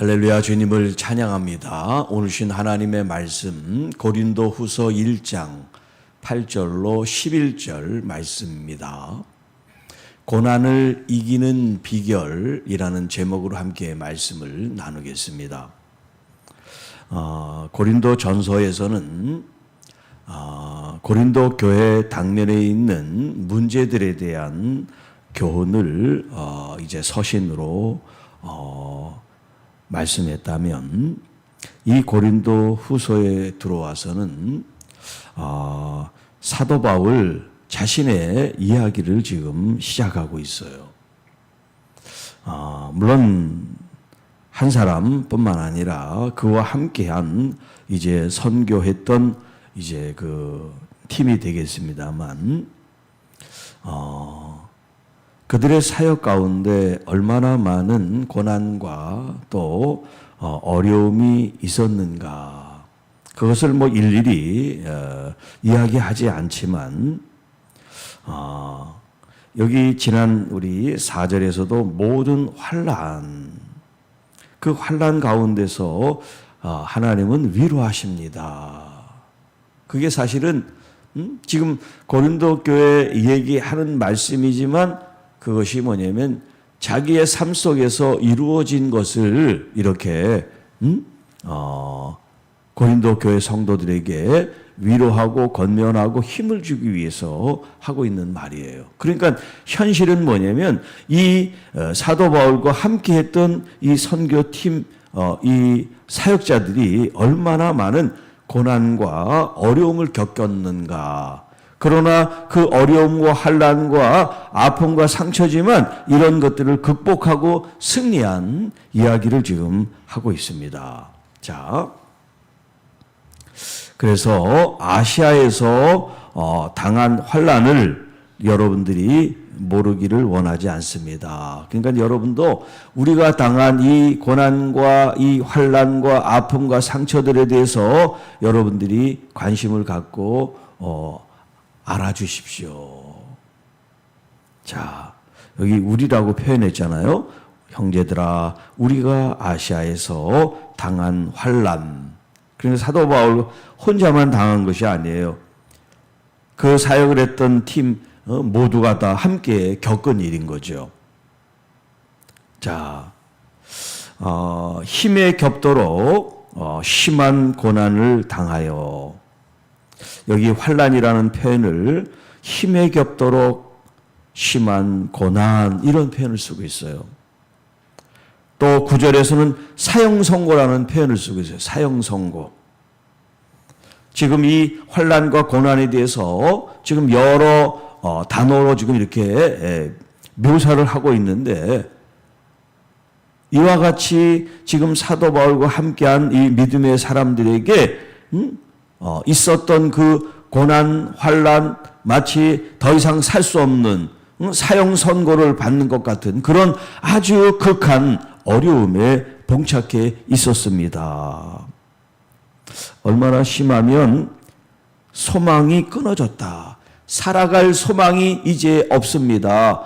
할렐루야, 주님을 찬양합니다. 오늘 주신 하나님의 말씀 고린도후서 1장 8절로 11절 말씀입니다. 고난을 이기는 비결이라는 제목으로 함께 말씀을 나누겠습니다. 고린도 전서에서는 고린도 교회 당면에 있는 문제들에 대한 교훈을 이제 서신으로 말씀했다면, 이 고린도 후서에 들어와서는 사도 바울 자신의 이야기를 지금 시작하고 있어요. 물론 한 사람뿐만 아니라 그와 함께한 이제 선교했던 이제 그 팀이 되겠습니다만, 그들의 사역 가운데 얼마나 많은 고난과 또 어려움이 있었는가, 그것을 뭐 일일이 이야기하지 않지만, 여기 지난 우리 4절에서도 모든 환난, 그 환난 가운데서 하나님은 위로하십니다. 그게 사실은 지금 고린도 교회 얘기하는 말씀이지만, 그것이 뭐냐면 자기의 삶 속에서 이루어진 것을 이렇게 고린도 교회 성도들에게 위로하고 권면하고 힘을 주기 위해서 하고 있는 말이에요. 그러니까 현실은 뭐냐면 이 사도 바울과 함께했던 이 선교팀, 이 사역자들이 얼마나 많은 고난과 어려움을 겪었는가. 그러나 그 어려움과 환난과 아픔과 상처지만 이런 것들을 극복하고 승리한 이야기를 지금 하고 있습니다. 자, 그래서 아시아에서 당한 환난을 여러분들이 모르기를 원하지 않습니다. 그러니까 여러분도 우리가 당한 이 고난과 이 환난과 아픔과 상처들에 대해서 여러분들이 관심을 갖고 알아주십시오. 자, 여기 우리라고 표현했잖아요. 형제들아, 우리가 아시아에서 당한 환난. 그러니까 사도 바울 혼자만 당한 것이 아니에요. 그 사역을 했던 팀 모두가 다 함께 겪은 일인 거죠. 자, 힘에 겹도록 심한 고난을 당하여, 여기 환난이라는 표현을 힘에 겹도록 심한 고난, 이런 표현을 쓰고 있어요. 또 9절에서는 사형선고라는 표현을 쓰고 있어요. 사형선고. 지금 이 환난과 고난에 대해서 지금 여러 단어로 지금 이렇게 묘사를 하고 있는데, 이와 같이 지금 사도 바울과 함께한 이 믿음의 사람들에게 있었던 그 고난, 환난, 마치 더 이상 살 수 없는 사형 선고를 받는 것 같은 그런 아주 극한 어려움에 봉착해 있었습니다. 얼마나 심하면 소망이 끊어졌다. 살아갈 소망이 이제 없습니다.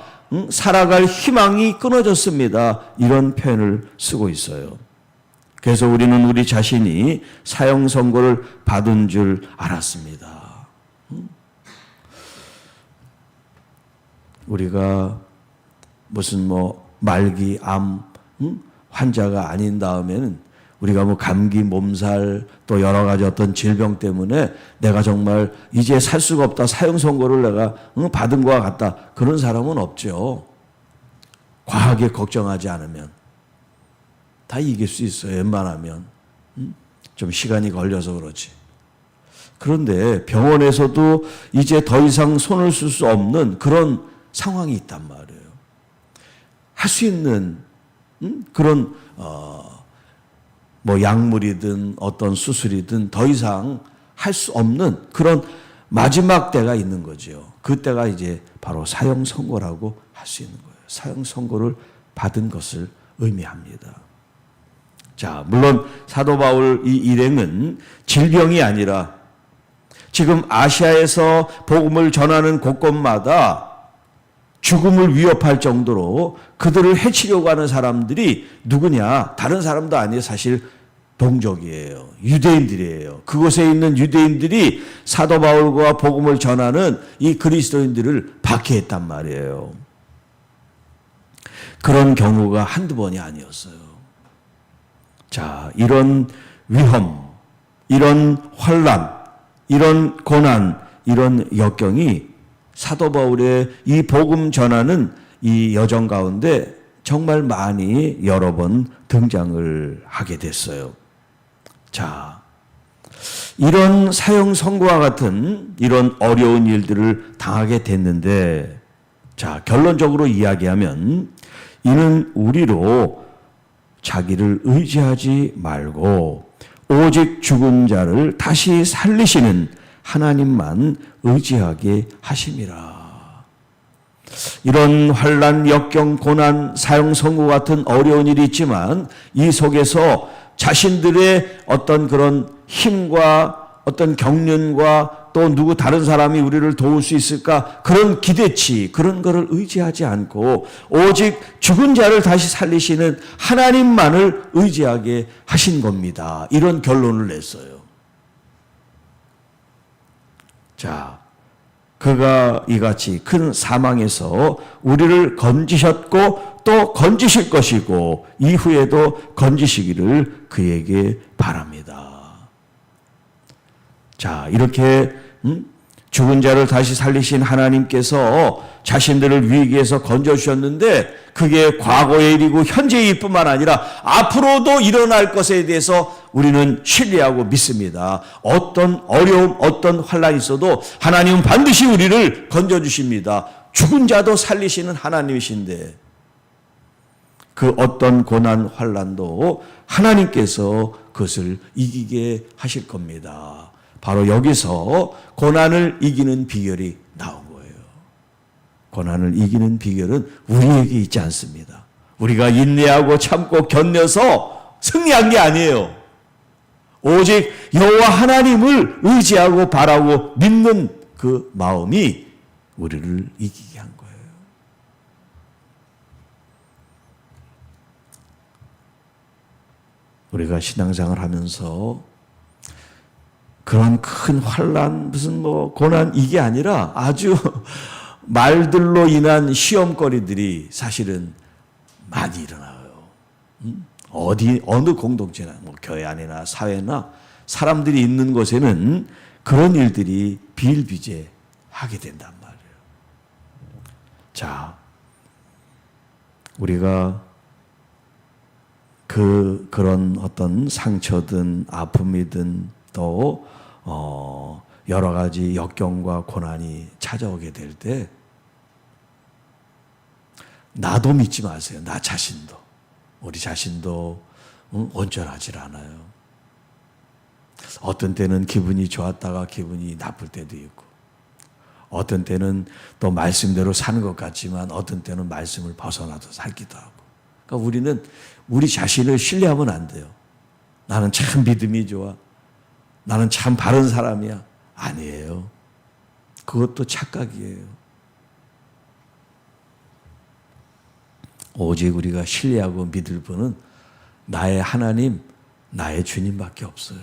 살아갈 희망이 끊어졌습니다. 이런 표현을 쓰고 있어요. 그래서 우리는 우리 자신이 사형 선고를 받은 줄 알았습니다. 우리가 무슨 말기 암 환자가 아닌 다음에는 우리가 감기, 몸살, 또 여러 가지 어떤 질병 때문에 내가 정말 이제 살 수가 없다, 사형 선고를 내가 받은 것과 같다, 그런 사람은 없죠. 과하게 걱정하지 않으면 다 이길 수 있어요. 웬만하면. 좀 시간이 걸려서 그렇지. 그런데 병원에서도 이제 더 이상 손을 쓸 수 없는 그런 상황이 있단 말이에요. 할 수 있는 그런 약물이든 어떤 수술이든 더 이상 할 수 없는 그런 마지막 때가 있는 거죠. 그때가 이제 바로 사형 선고라고 할 수 있는 거예요. 사형 선고를 받은 것을 의미합니다. 자, 물론 사도 바울 이 일행은 질병이 아니라 지금 아시아에서 복음을 전하는 곳곳마다 죽음을 위협할 정도로 그들을 해치려고 하는 사람들이 누구냐? 다른 사람도 아니에요. 사실 동족이에요. 유대인들이에요. 그곳에 있는 유대인들이 사도 바울과 복음을 전하는 이 그리스도인들을 박해했단 말이에요. 그런 경우가 한두 번이 아니었어요. 자, 이런 위험, 이런 환난, 이런 고난, 이런 역경이 사도 바울의 이 복음 전하는 이 여정 가운데 정말 많이 여러 번 등장을 하게 됐어요. 자, 이런 사형 선고와 같은 이런 어려운 일들을 당하게 됐는데, 자, 결론적으로 이야기하면 이는 우리로 자기를 의지하지 말고 오직 죽은 자를 다시 살리시는 하나님만 의지하게 하심이라. 이런 환난, 역경, 고난, 사형 선고 같은 어려운 일이 있지만 이 속에서 자신들의 어떤 그런 힘과 어떤 경륜과 또 누구 다른 사람이 우리를 도울 수 있을까 그런 기대치 그런 거를 의지하지 않고 오직 죽은 자를 다시 살리시는 하나님만을 의지하게 하신 겁니다. 이런 결론을 냈어요. 자, 그가 이같이 큰 사망에서 우리를 건지셨고 또 건지실 것이고 이후에도 건지시기를 그에게 바랍니다. 자, 이렇게 죽은 자를 다시 살리신 하나님께서 자신들을 위기에서 건져주셨는데 그게 과거의 일이고 현재의 일뿐만 아니라 앞으로도 일어날 것에 대해서 우리는 신뢰하고 믿습니다. 어떤 어려움, 어떤 환난이 있어도 하나님은 반드시 우리를 건져주십니다. 죽은 자도 살리시는 하나님이신데 그 어떤 고난, 환난도 하나님께서 그것을 이기게 하실 겁니다. 바로 여기서 고난을 이기는 비결이 나온 거예요. 고난을 이기는 비결은 우리에게 있지 않습니다. 우리가 인내하고 참고 견뎌서 승리한 게 아니에요. 오직 여호와 하나님을 의지하고 바라고 믿는 그 마음이 우리를 이기게 한 거예요. 우리가 신앙생활 하면서 그런 큰 환난, 무슨 고난 이게 아니라 아주 말들로 인한 시험거리들이 사실은 많이 일어나요. 어느 공동체나 교회 안이나 사회나 사람들이 있는 곳에는 그런 일들이 비일비재하게 된단 말이에요. 자, 우리가 그런 어떤 상처든 아픔이든 또 여러 가지 역경과 고난이 찾아오게 될 때 나도 믿지 마세요. 나 자신도 우리 자신도 온전하지 않아요. 어떤 때는 기분이 좋았다가 기분이 나쁠 때도 있고 어떤 때는 또 말씀대로 사는 것 같지만 어떤 때는 말씀을 벗어나도 살기도 하고 그러니까 우리는 우리 자신을 신뢰하면 안 돼요. 나는 참 믿음이 좋아. 나는 참 바른 사람이야. 아니에요. 그것도 착각이에요. 오직 우리가 신뢰하고 믿을 분은 나의 하나님, 나의 주님밖에 없어요.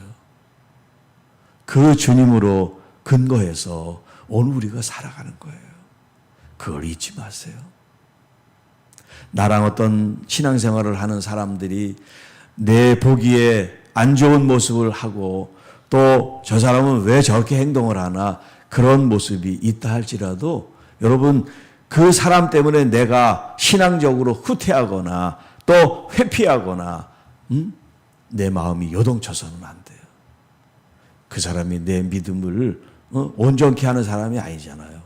그 주님으로 근거해서 오늘 우리가 살아가는 거예요. 그걸 잊지 마세요. 나랑 어떤 신앙생활을 하는 사람들이 내 보기에 안 좋은 모습을 하고 또 저 사람은 왜 저렇게 행동을 하나 그런 모습이 있다 할지라도 여러분 그 사람 때문에 내가 신앙적으로 후퇴하거나 또 회피하거나 내 마음이 요동쳐서는 안 돼요. 그 사람이 내 믿음을 온전케 하는 사람이 아니잖아요.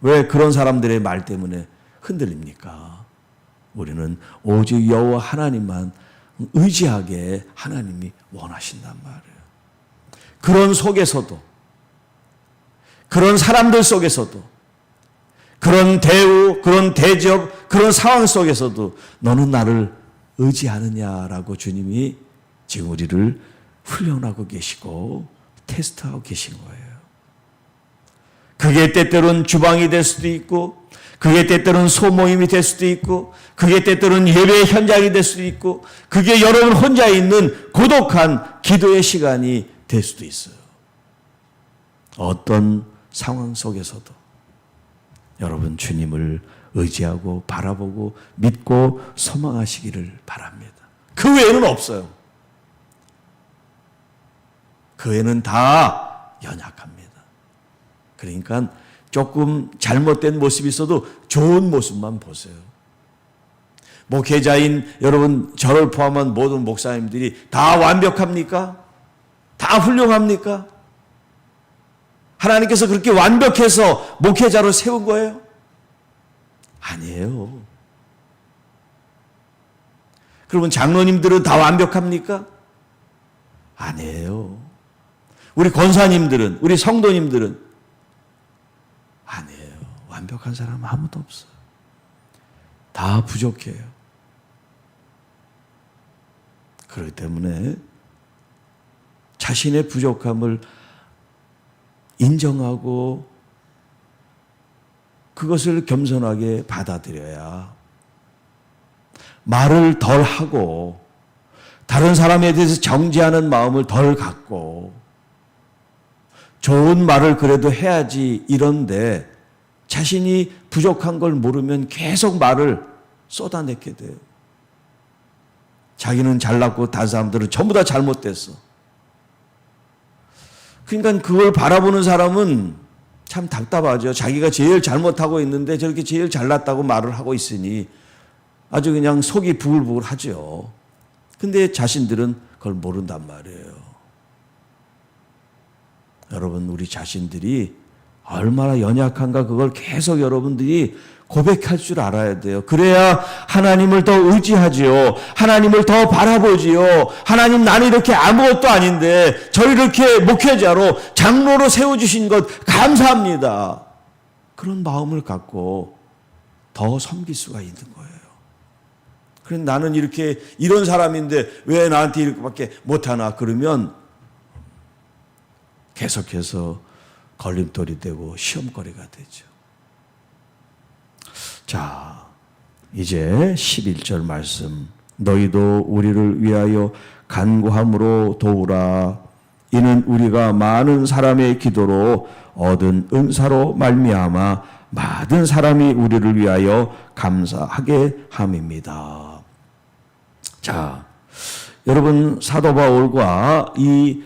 왜 그런 사람들의 말 때문에 흔들립니까? 우리는 오직 여호와 하나님만 의지하게 하나님이 원하신단 말이에요. 그런 속에서도 그런 사람들 속에서도 그런 대우, 그런 대접, 그런 상황 속에서도 너는 나를 의지하느냐라고 주님이 지금 우리를 훈련하고 계시고 테스트하고 계신 거예요. 그게 때때로는 주방이 될 수도 있고, 그게 때때로는 소모임이 될 수도 있고, 그게 때때로는 예배의 현장이 될 수도 있고, 그게 여러분 혼자 있는 고독한 기도의 시간이 될 수도 있어요. 어떤 상황 속에서도 여러분 주님을 의지하고 바라보고 믿고 소망하시기를 바랍니다. 그 외에는 없어요. 그 외에는 다 연약합니다. 그러니까 조금 잘못된 모습이 있어도 좋은 모습만 보세요. 목회자인 여러분, 저를 포함한 모든 목사님들이 다 완벽합니까? 다 훌륭합니까? 하나님께서 그렇게 완벽해서 목회자로 세운 거예요? 아니에요. 그러면 장로님들은 다 완벽합니까? 아니에요. 우리 권사님들은, 우리 성도님들은 아니에요. 완벽한 사람은 아무도 없어요. 다 부족해요. 그렇기 때문에 자신의 부족함을 인정하고 그것을 겸손하게 받아들여야 말을 덜 하고 다른 사람에 대해서 정죄하는 마음을 덜 갖고 좋은 말을 그래도 해야지 이런데 자신이 부족한 걸 모르면 계속 말을 쏟아내게 돼요. 자기는 잘났고 다른 사람들은 전부 다 잘못됐어. 그러니까 그걸 바라보는 사람은 참 답답하죠. 자기가 제일 잘못하고 있는데 저렇게 제일 잘났다고 말을 하고 있으니 아주 그냥 속이 부글부글 하죠. 근데 자신들은 그걸 모른단 말이에요. 여러분, 우리 자신들이 얼마나 연약한가 그걸 계속 여러분들이 고백할 줄 알아야 돼요. 그래야 하나님을 더 의지하지요. 하나님을 더 바라보지요. 하나님, 나는 이렇게 아무것도 아닌데 저를 이렇게 목회자로 장로로 세워주신 것 감사합니다. 그런 마음을 갖고 더 섬길 수가 있는 거예요. 그럼 나는 이렇게 이런 사람인데 왜 나한테 이렇게밖에 못하나 그러면 계속해서 걸림돌이 되고 시험거리가 되죠. 자, 이제 11절 말씀. 너희도 우리를 위하여 간구함으로 도우라. 이는 우리가 많은 사람의 기도로 얻은 은사로 말미암아 많은 사람이 우리를 위하여 감사하게 함입니다. 자, 여러분, 사도 바울과 이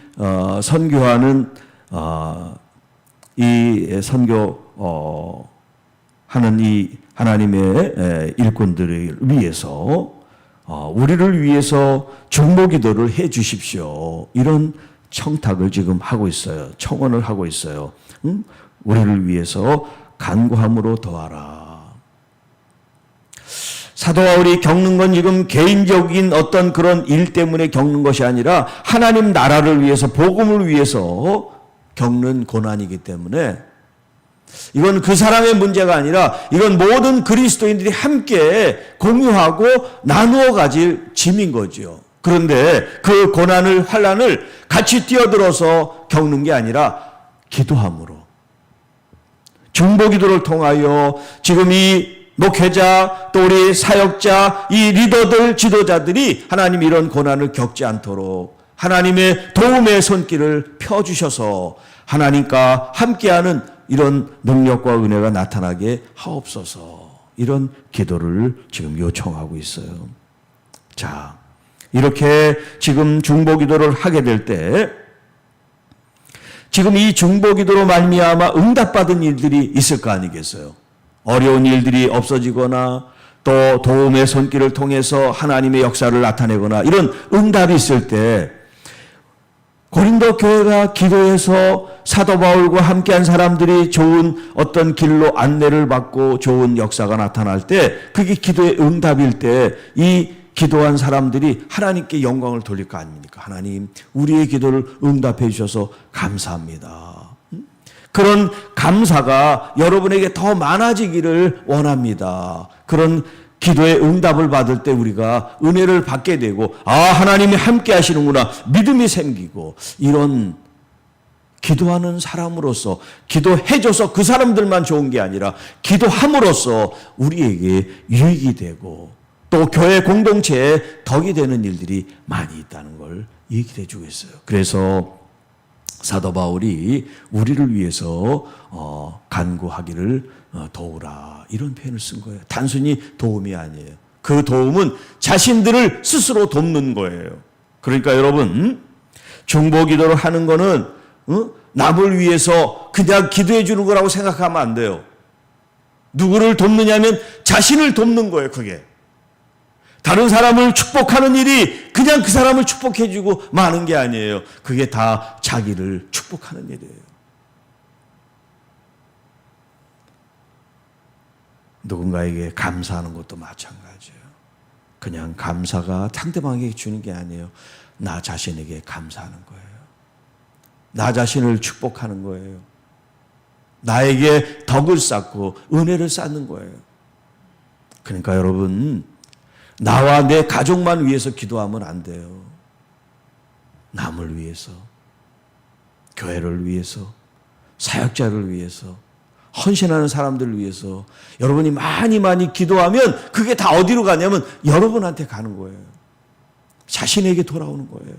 선교하는 이 선교 하는 이 하나님의 일꾼들을 위해서 우리를 위해서 중보기도를 해 주십시오. 이런 청탁을 지금 하고 있어요. 청원을 하고 있어요. 우리를 위해서 간구함으로 도와라. 사도 바울이 겪는 건 지금 개인적인 어떤 그런 일 때문에 겪는 것이 아니라 하나님 나라를 위해서, 복음을 위해서 겪는 고난이기 때문에 이건 그 사람의 문제가 아니라 이건 모든 그리스도인들이 함께 공유하고 나누어 가질 짐인 거죠. 그런데 그 고난을, 환난을 같이 뛰어들어서 겪는 게 아니라 기도함으로, 중보기도를 통하여 지금 이 목회자, 또 우리 사역자, 이 리더들, 지도자들이 하나님 이런 고난을 겪지 않도록 하나님의 도움의 손길을 펴주셔서 하나님과 함께하는 이런 능력과 은혜가 나타나게 하옵소서. 이런 기도를 지금 요청하고 있어요. 자, 이렇게 지금 중보기도를 하게 될 때 지금 이 중보기도로 말미암아 응답받은 일들이 있을 거 아니겠어요? 어려운 일들이 없어지거나 또 도움의 손길을 통해서 하나님의 역사를 나타내거나 이런 응답이 있을 때 고린도 교회가 기도해서 사도 바울과 함께한 사람들이 좋은 어떤 길로 안내를 받고 좋은 역사가 나타날 때 그게 기도의 응답일 때 이 기도한 사람들이 하나님께 영광을 돌릴 거 아닙니까? 하나님, 우리의 기도를 응답해 주셔서 감사합니다. 그런 감사가 여러분에게 더 많아지기를 원합니다. 그런 기도의 응답을 받을 때 우리가 은혜를 받게 되고, 아, 하나님이 함께 하시는구나, 믿음이 생기고, 이런 기도하는 사람으로서, 기도해줘서 그 사람들만 좋은 게 아니라 기도함으로써 우리에게 유익이 되고 또 교회 공동체에 덕이 되는 일들이 많이 있다는 걸 얘기를 해주고 있어요. 그래서 사도 바울이 우리를 위해서 간구하기를 도우라, 이런 표현을 쓴 거예요. 단순히 도움이 아니에요. 그 도움은 자신들을 스스로 돕는 거예요. 그러니까 여러분, 중보기도를 하는 거는 남을 위해서 그냥 기도해 주는 거라고 생각하면 안 돼요. 누구를 돕느냐면 자신을 돕는 거예요. 그게 다른 사람을 축복하는 일이 그냥 그 사람을 축복해 주고 마는 게 아니에요. 그게 다 자기를 축복하는 일이에요. 누군가에게 감사하는 것도 마찬가지예요. 그냥 감사가 상대방에게 주는 게 아니에요. 나 자신에게 감사하는 거예요. 나 자신을 축복하는 거예요. 나에게 덕을 쌓고 은혜를 쌓는 거예요. 그러니까 여러분, 나와 내 가족만 위해서 기도하면 안 돼요. 남을 위해서, 교회를 위해서, 사역자를 위해서, 헌신하는 사람들을 위해서 여러분이 많이 기도하면 그게 다 어디로 가냐면 여러분한테 가는 거예요. 자신에게 돌아오는 거예요.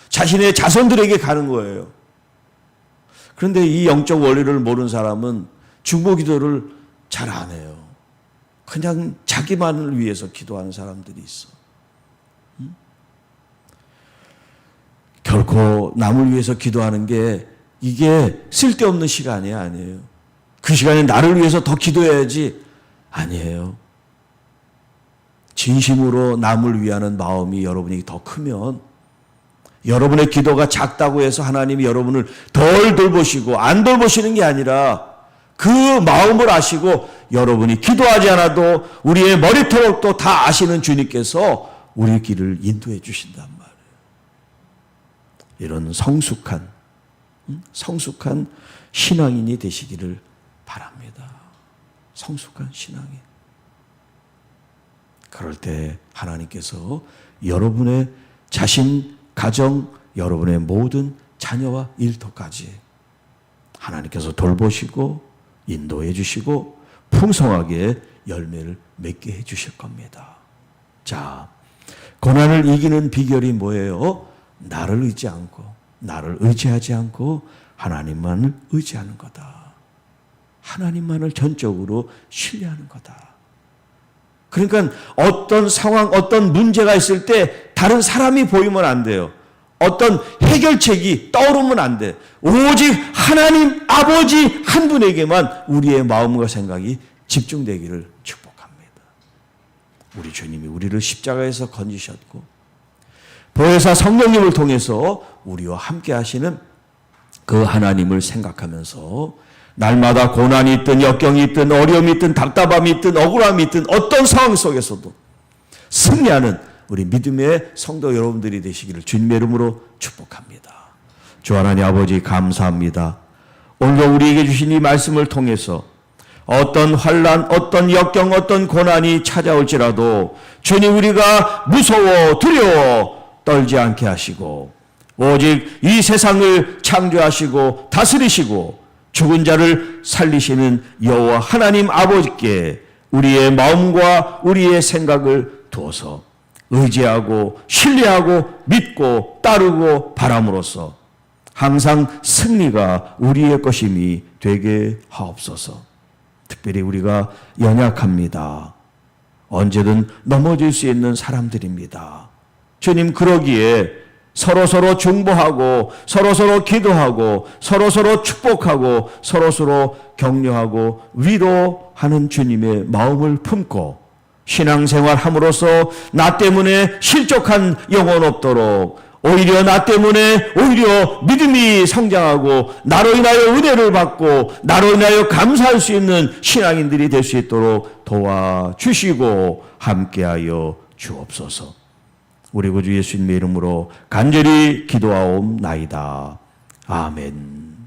자신의 자손들에게 가는 거예요. 그런데 이 영적 원리를 모르는 사람은 중보기도를 잘 안 해요. 그냥 자기만을 위해서 기도하는 사람들이 있어. 결코 남을 위해서 기도하는 게 이게 쓸데없는 시간이 아니에요. 그 시간에 나를 위해서 더 기도해야지, 아니에요. 진심으로 남을 위하는 마음이 여러분이 더 크면, 여러분의 기도가 작다고 해서 하나님이 여러분을 덜 돌보시고 안 돌보시는 게 아니라 그 마음을 아시고 여러분이 기도하지 않아도 우리의 머리털도 다 아시는 주님께서 우리 길을 인도해 주신단 말이에요. 이런 성숙한 신앙인이 되시기를 바랍니다. 성숙한 신앙인. 그럴 때 하나님께서 여러분의 자신, 가정, 여러분의 모든 자녀와 일터까지 하나님께서 돌보시고 인도해 주시고 풍성하게 열매를 맺게 해 주실 겁니다. 자, 고난을 이기는 비결이 뭐예요? 나를 의지하지 않고 하나님만을 의지하는 거다. 하나님만을 전적으로 신뢰하는 거다. 그러니까 어떤 상황, 어떤 문제가 있을 때 다른 사람이 보이면 안 돼요. 어떤 해결책이 떠오르면 안 돼. 오직 하나님 아버지 한 분에게만 우리의 마음과 생각이 집중되기를 축복합니다. 우리 주님이 우리를 십자가에서 건지셨고 보혜사 성령님을 통해서 우리와 함께 하시는 그 하나님을 생각하면서 날마다 고난이 있든 역경이 있든 어려움이 있든 답답함이 있든 억울함이 있든 어떤 상황 속에서도 승리하는 우리 믿음의 성도 여러분들이 되시기를 주님의 이름으로 축복합니다. 주 하나님 아버지 감사합니다. 오늘도 우리에게 주신 이 말씀을 통해서 어떤 환난, 어떤 역경, 어떤 고난이 찾아올지라도 주님 우리가 무서워 두려워 떨지 않게 하시고 오직 이 세상을 창조하시고 다스리시고 죽은 자를 살리시는 여호와 하나님 아버지께 우리의 마음과 우리의 생각을 두어서 의지하고 신뢰하고 믿고 따르고 바람으로써 항상 승리가 우리의 것임이 되게 하옵소서. 특별히 우리가 연약합니다. 언제든 넘어질 수 있는 사람들입니다. 주님, 그러기에 서로서로 중보하고 서로서로 기도하고 서로서로 축복하고 서로서로 격려하고 위로하는 주님의 마음을 품고 신앙생활 함으로써 나 때문에 실족한 영혼 없도록 오히려 나 때문에 오히려 믿음이 성장하고 나로 인하여 은혜를 받고 나로 인하여 감사할 수 있는 신앙인들이 될 수 있도록 도와주시고 함께하여 주옵소서. 우리 구주 예수님의 이름으로 간절히 기도하옵나이다. 아멘.